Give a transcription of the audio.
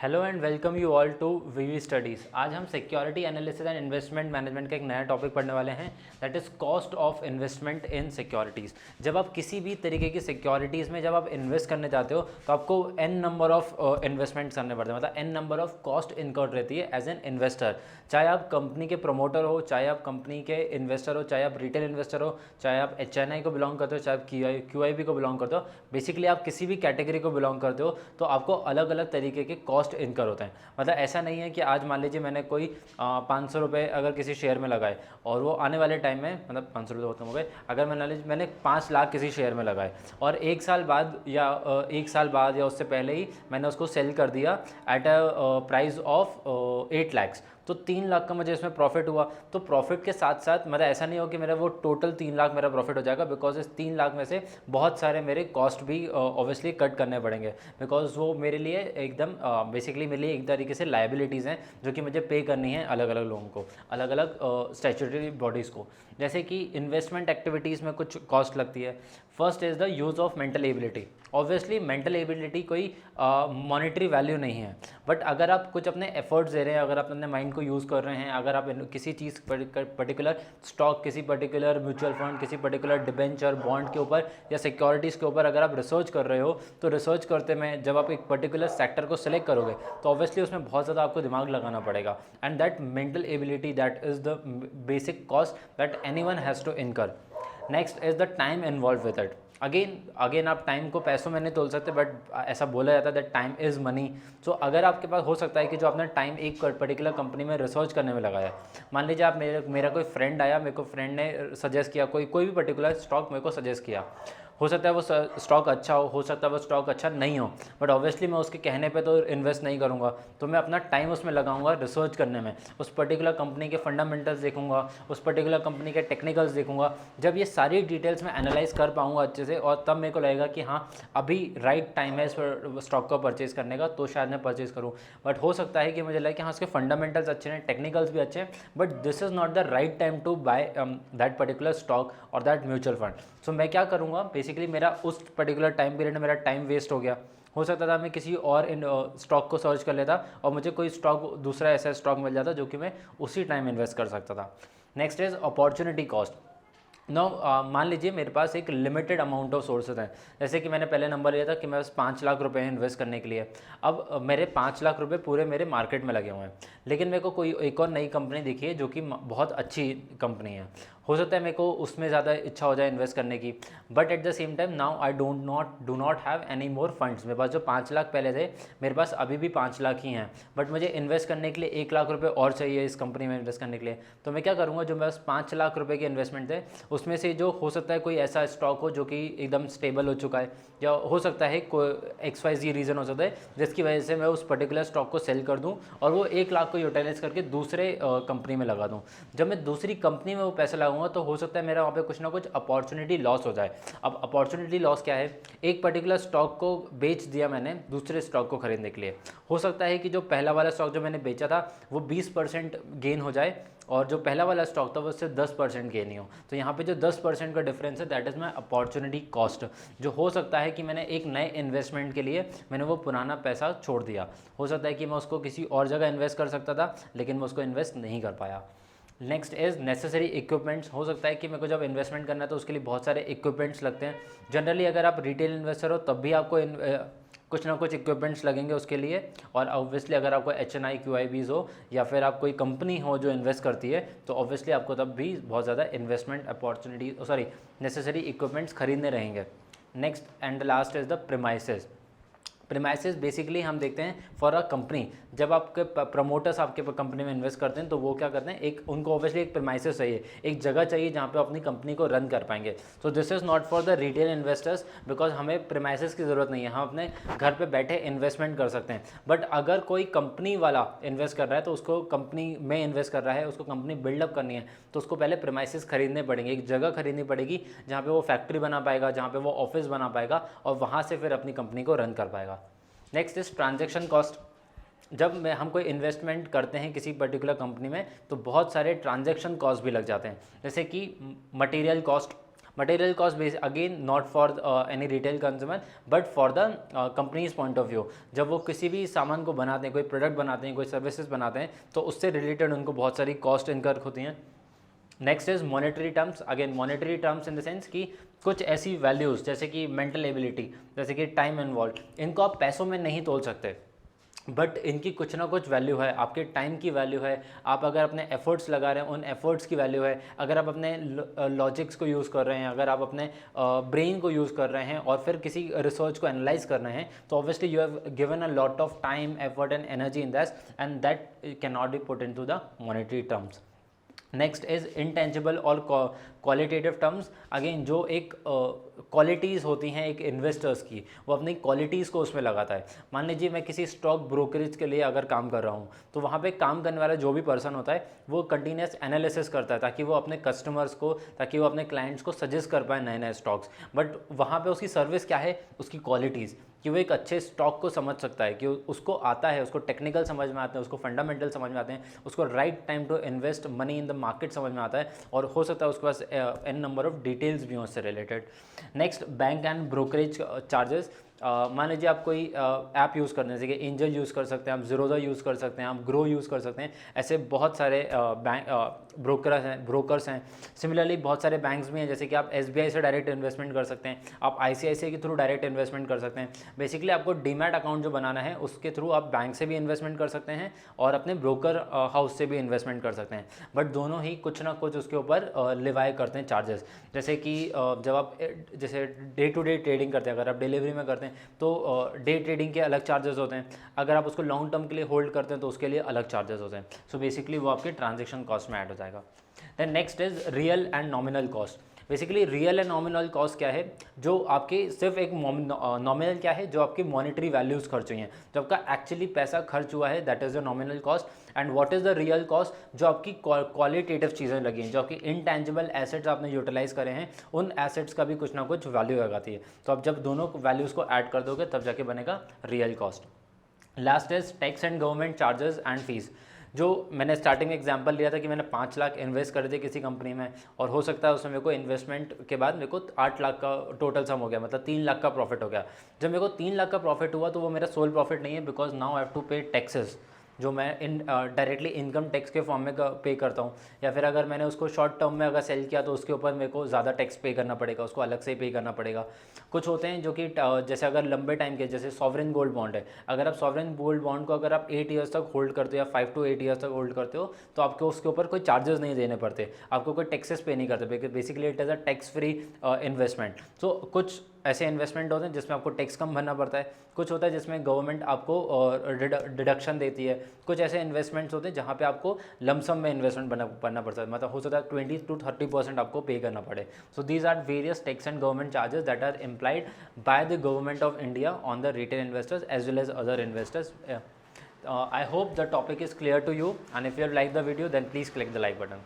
Hello and welcome you all to VV studies. आज हम security analysis and investment management का एक नया टॉपिक पढ़ने वाले हैं, that is cost of investment in securities. जब आप किसी भी तरीके की सिक्योरिटीज़ में जब आप इन्वेस्ट करने जाते हो तो आपको एन नंबर ऑफ इन्वेस्टमेंट्स करने पड़ते हैं, मतलब an number of cost incurred रहती है एज एन इन्वेस्टर। चाहे आप कंपनी के प्रमोटर हो, चाहे आप कंपनी के इन्वेस्टर हो, चाहे आप रिटेल इन्वेस्टर हो, चाहे आप HNI को बिलोंग करते हो, चाहे आप QIB को बिलोंग करते हो, बेसिकली आप किसी भी कैटेगरी को बिलोंग करते हो तो आपको अलग अलग तरीके के कॉस्ट इनकर होते हैं। मतलब ऐसा नहीं है कि आज मान लीजिए मैंने कोई 500 रुपये अगर किसी शेयर में लगाए और वो आने वाले टाइम में, मतलब 500 रुपये खत्म हो गए, अगर मैंने 5 लाख किसी शेयर में लगाए और एक साल बाद या उससे पहले ही मैंने उसको सेल कर दिया at a price of 8 lakh, तो 3 लाख का मुझे इसमें प्रॉफिट हुआ। तो प्रॉफिट के साथ साथ मतलब ऐसा नहीं हो कि मेरा वो टोटल 3 लाख मेरा प्रॉफिट हो जाएगा, बिकॉज इस 3 लाख में से बहुत सारे मेरे कॉस्ट भी ऑब्वियसली कट करने पड़ेंगे, बिकॉज वो मेरे लिए एकदम बेसिकली मेरे लिए एक तरीके से लाइबिलिटीज़ हैं जो कि मुझे पे करनी है अलग अलग लोगों को, अलग अलग स्टैट्यूटरी बॉडीज़ को। जैसे कि इन्वेस्टमेंट एक्टिविटीज़ में कुछ कॉस्ट लगती है। First is the use of mental ability. Obviously mental ability कोई मॉनेटरी वैल्यू नहीं है, बट अगर आप कुछ अपने एफर्ट्स दे रहे हैं, अगर आप अपने माइंड को यूज़ कर रहे हैं, अगर आप किसी चीज़ पर्टिकुलर स्टॉक, किसी पर्टिकुलर म्यूचुअल फंड, किसी पर्टिकुलर डिबेंचर बॉन्ड के ऊपर या सिक्योरिटीज़ के ऊपर अगर आप रिसर्च कर रहे हो, तो रिसर्च करते में जब आप एक पर्टिकुलर सेक्टर को सिलेक्ट करोगे तो ऑब्वियसली उसमें बहुत ज़्यादा आपको दिमाग लगाना पड़ेगा, and that mental ability that is the basic cost that anyone has to incur. Next is the time involve with it. Again आप टाइम को पैसों में नहीं तोल सकते, बट ऐसा बोला जाता है दैट टाइम इज़ मनी। सो अगर आपके पास हो सकता है कि जो आपने टाइम एक पर्टिकुलर कंपनी में रिसर्च करने में लगाया, मान लीजिए आप मेरा कोई फ्रेंड आया, मेरे को फ्रेंड ने सजेस्ट किया कोई भी पर्टिकुलर स्टॉक मेरे को सजेस्ट किया, हो सकता है वो स्टॉक अच्छा हो सकता है वो स्टॉक अच्छा नहीं हो, बट ऑब्वियसली मैं उसके कहने पे तो इन्वेस्ट नहीं करूँगा, तो मैं अपना टाइम उसमें लगाऊंगा रिसर्च करने में, उस पर्टिकुलर कंपनी के फंडामेंटल्स देखूंगा, उस पर्टिकुलर कंपनी के टेक्निकल्स देखूंगा। जब ये सारी डिटेल्स मैं एनालाइज कर पाऊंगा अच्छे से, और तब मेरे को लगेगा कि हाँ अभी राइट टाइम है इस स्टॉक को परचेज करने का, तो शायद मैं परचेज करूँ। बट हो सकता है कि मुझे लगे कि हाँ उसके फंडामेंटल्स अच्छे हैं, टेक्निकल्स भी अच्छे हैं, but this is not the right time to buy that particular stock और दैट म्यूचुअल फंड। सो मैं क्या करूँगा, बेसिकली मेरा उस पर्टिकुलर टाइम पीरियड में मेरा टाइम वेस्ट हो गया। हो सकता था मैं किसी और स्टॉक को सर्च कर लेता और मुझे कोई स्टॉक, दूसरा ऐसा स्टॉक मिल जाता जो कि मैं उसी टाइम इन्वेस्ट कर सकता था। Next is opportunity cost. No मान लीजिए मेरे पास एक लिमिटेड अमाउंट ऑफ सोर्सेज हैं, जैसे कि मैंने पहले नंबर लिया था कि मेरे पास 5 लाख रुपए हैं इन्वेस्ट करने के लिए। अब मेरे 5 लाख रुपए पूरे मेरे मार्केट में लगे हुए हैं, लेकिन मेरे को कोई एक और नई कंपनी दिखी है जो कि बहुत अच्छी कंपनी है। हो सकता है मेरे को उसमें ज़्यादा इच्छा हो जाए इन्वेस्ट करने की, but at the same time now I do not have any more funds. मेरे पास जो 5 लाख पहले थे, मेरे पास अभी भी 5 लाख ही हैं, बट मुझे इन्वेस्ट करने के लिए 1 लाख रुपए और चाहिए इस कंपनी में इन्वेस्ट करने के लिए। तो मैं क्या करूँगा, जो मेरे पास 5 लाख रुपए के इन्वेस्टमेंट थे उसमें से जो हो सकता है कोई ऐसा स्टॉक हो जो कि एकदम स्टेबल हो चुका है, या हो सकता है कोई XYZ रीज़न हो सकता है जिसकी वजह से मैं उस पर्टिकुलर स्टॉक को सेल कर दूं और वो 1 लाख को यूटिलाइज करके दूसरे कंपनी में लगा दूं। जब मैं दूसरी कंपनी में वो पैसा लगाऊंगा तो हो सकता है मेरा वहाँ पे कुछ ना कुछ अपॉर्चुनिटी लॉस हो जाए। अब अपॉर्चुनिटी लॉस क्या है, एक पर्टिकुलर स्टॉक को बेच दिया मैंने दूसरे स्टॉक को खरीदने के लिए, हो सकता है कि जो पहला वाला स्टॉक जो मैंने बेचा था वो 20% गेन हो जाए और जो पहला वाला स्टॉक था वो सिर्फ 10% गेन ही हो। तो यहाँ पे जो 10% का डिफरेंस है that is my opportunity cost, जो हो सकता है कि मैंने एक नए इन्वेस्टमेंट के लिए मैंने वो पुराना पैसा छोड़ दिया। हो सकता है कि मैं उसको किसी और जगह इन्वेस्ट कर सकता था, लेकिन मैं उसको इन्वेस्ट नहीं कर पाया। Next is necessary equipments. हो सकता है कि मेरे को जब इन्वेस्टमेंट करना है तो उसके लिए बहुत सारे इक्विपमेंट्स लगते हैं। जनरली अगर आप रिटेल इन्वेस्टर हो तब भी आपको कुछ ना कुछ इक्विपमेंट्स लगेंगे उसके लिए, और ऑब्वियसली अगर आपको HNI QIBs हो या फिर आप कोई कंपनी हो जो इन्वेस्ट करती है, तो ऑब्वियसली आपको तब भी बहुत ज़्यादा इन्वेस्टमेंट अपॉर्चुनिटी नेसेसरी इक्विपमेंट्स खरीदने रहेंगे। Next and last is the premises. Premises basically हम देखते हैं फॉर अ कंपनी, जब आपके प्रमोटर्स आपके कंपनी में इन्वेस्ट करते हैं तो वो क्या करते हैं, एक उनको ऑब्वियसली एक प्रीमाइसेस चाहिए, एक जगह चाहिए जहाँ पे अपनी कंपनी को रन कर पाएंगे। So this is not for the retail investors, because हमें प्रीमाइसेस की ज़रूरत नहीं है, हम अपने घर पे बैठे इन्वेस्टमेंट कर सकते हैं। बट अगर कोई कंपनी वाला इन्वेस्ट कर रहा है तो उसको कंपनी में इन्वेस्ट कर रहा है, उसको कंपनी बिल्डअप करनी है, तो उसको पहले प्रीमाइसेस खरीदने पड़ेंगे, एक जगह खरीदनी पड़ेगी जहाँ पे वो फैक्ट्री बना पाएगा, जहाँ पे वो ऑफिस बना पाएगा और वहाँ से फिर अपनी कंपनी को रन कर पाएगा। Next is transaction cost. जब हम कोई इन्वेस्टमेंट करते हैं किसी पर्टिकुलर कंपनी में तो बहुत सारे ट्रांजैक्शन कॉस्ट भी लग जाते हैं, जैसे कि material cost, material cost base again not for any retail consumer but for the companies point of view. जब वो किसी भी सामान को बनाते हैं, कोई प्रोडक्ट बनाते हैं, कोई सर्विसेज बनाते हैं, तो उससे रिलेटेड उनको बहुत सारी कॉस्ट इनकर होती हैं। Next is monetary terms. Again monetary terms in the sense कि कुछ ऐसी वैल्यूज़ जैसे कि मेंटल एबिलिटी, जैसे कि टाइम इन्वॉल्व, इनको आप पैसों में नहीं तोल सकते, बट इनकी कुछ ना कुछ वैल्यू है। आपके टाइम की वैल्यू है, आप अगर अपने एफर्ट्स लगा रहे हैं उन एफर्ट्स की वैल्यू है, अगर आप अपने लॉजिक्स को यूज़ कर रहे हैं, अगर आप अपने ब्रेन को यूज़ कर रहे हैं और फिर किसी रिसर्च को एनालाइज कर रहे हैं, तो obviously you have given a lot of time, effort and energy in that, and that can not be put into the monetary terms. Next is intangible और क्वालिटेटिव टर्म्स। अगेन जो एक qualities होती हैं एक investors की, वो अपनी qualities को उसमें लगाता है। मान लीजिए मैं किसी स्टॉक ब्रोकरेज के लिए अगर काम कर रहा हूँ, तो वहाँ पे काम करने वाला जो भी पर्सन होता है वो कंटिन्यूस एनालिसिस करता है ताकि वो अपने कस्टमर्स को, ताकि वो अपने क्लाइंट्स को सजेस्ट कर पाए नए नए स्टॉक्स। बट वहाँ पे उसकी सर्विस क्या है, उसकी क्वालिटीज़, कि वो एक अच्छे स्टॉक को समझ सकता है, कि उसको आता है, उसको टेक्निकल समझ में आते हैं, उसको फंडामेंटल समझ में आते हैं, उसको right time to invest money in the market समझ में आता है, और हो सकता है उसके पास एन नंबर ऑफ डिटेल्स भी हों उससे related. Next bank and brokerage charges. मान लीजिए आप कोई ऐप यूज़ करते हैं, जैसे कि एंजल यूज़ कर सकते हैं, आप ज़ीरोधा यूज़ कर सकते हैं, आप ग्रो यूज़ कर सकते हैं। ऐसे बहुत सारे ब्रोकर्स हैं। सिमिलरली बहुत सारे बैंक्स भी हैं, जैसे कि आप SBI से डायरेक्ट इन्वेस्टमेंट कर सकते हैं, आप ICICI के थ्रू डायरेक्ट इन्वेस्टमेंट कर सकते हैं। बेसिकली आपको डीमैट अकाउंट जो बनाना है उसके थ्रू आप बैंक से भी इन्वेस्टमेंट कर सकते हैं और अपने ब्रोकर हाउस से भी इन्वेस्टमेंट कर सकते हैं। बट दोनों ही कुछ ना कुछ उसके ऊपर लिवाई करते हैं चार्जेस। जैसे कि जब आप जैसे डे टू डे ट्रेडिंग करते हैं, अगर आप डिलीवरी में करते हैं तो डे ट्रेडिंग के अलग चार्जेस होते हैं, अगर आप उसको लॉन्ग टर्म के लिए होल्ड करते हैं तो उसके लिए अलग चार्जेस होते हैं। सो बेसिकली वो आपके ट्रांजेक्शन कॉस्ट में ऐड हो जाएगा। Then next is real and nominal cost. Basically real and nominal cost क्या है, जो आपके सिर्फ एक नॉमिनल क्या है, जो आपकी मॉनेटरी वैल्यूज़ खर्च हुई हैं, जो आपका एक्चुअली पैसा खर्च हुआ है, that is the nominal cost. And what is the real cost, जो आपकी क्वालिटेटिव चीज़ें लगी हैं, जो आपकी इंटेंजिबल एसेट्स आपने यूटिलाइज करे हैं, उन एसेट्स का भी कुछ ना कुछ वैल्यू लगाती है। तो आप जब दोनों वैल्यूज़ को ऐड कर दोगे तब जाके बनेगा real cost. Last is tax and government charges and fees. जो मैंने स्टार्टिंग में एग्जांपल लिया था कि मैंने 5 लाख इन्वेस्ट कर दिए किसी कंपनी में, और हो सकता है उसमें मेरे को इन्वेस्टमेंट के बाद मेरे को 8 लाख का टोटल सम हो गया, मतलब 3 लाख का प्रॉफिट हो गया। जब मेरे को 3 लाख का प्रॉफिट हुआ तो वो मेरा सोल प्रॉफिट नहीं है, because now I have to pay taxes, जो मैं डायरेक्टली इनकम टैक्स के फॉर्म में पे करता हूँ। या फिर अगर मैंने उसको शॉर्ट टर्म में अगर सेल किया तो उसके ऊपर मेरे को ज़्यादा टैक्स पे करना पड़ेगा, उसको अलग से ही पे करना पड़ेगा। कुछ होते हैं जो कि जैसे अगर लंबे टाइम के, जैसे सॉवरेन गोल्ड बॉन्ड है, अगर आप सॉवरेन गोल्ड बॉन्ड को अगर आप 8 ईयर्स तक होल्ड करते हो या 5 to 8 ईयर्स तक होल्ड करते हो, तो आपको उसके ऊपर कोई चार्जेस नहीं देने पड़ते, आपको कोई टैक्सेस पे नहीं करते। Basically it is a tax free investment. So कुछ ऐसे इन्वेस्टमेंट होते हैं जिसमें आपको टैक्स कम भरना पड़ता है, कुछ होता है जिसमें गवर्नमेंट आपको डिडक्शन देती है, कुछ ऐसे इन्वेस्टमेंट्स होते हैं जहाँ पे आपको लमसम में इन्वेस्टमेंट करना पड़ता है, मतलब हो सकता है 20 to 30% आपको पे करना पड़े। So these are various tax and government charges that are implied by the government of India on the retail investors as well as other investors. I hope the topic is clear to you, and if you like the video then please click the like button.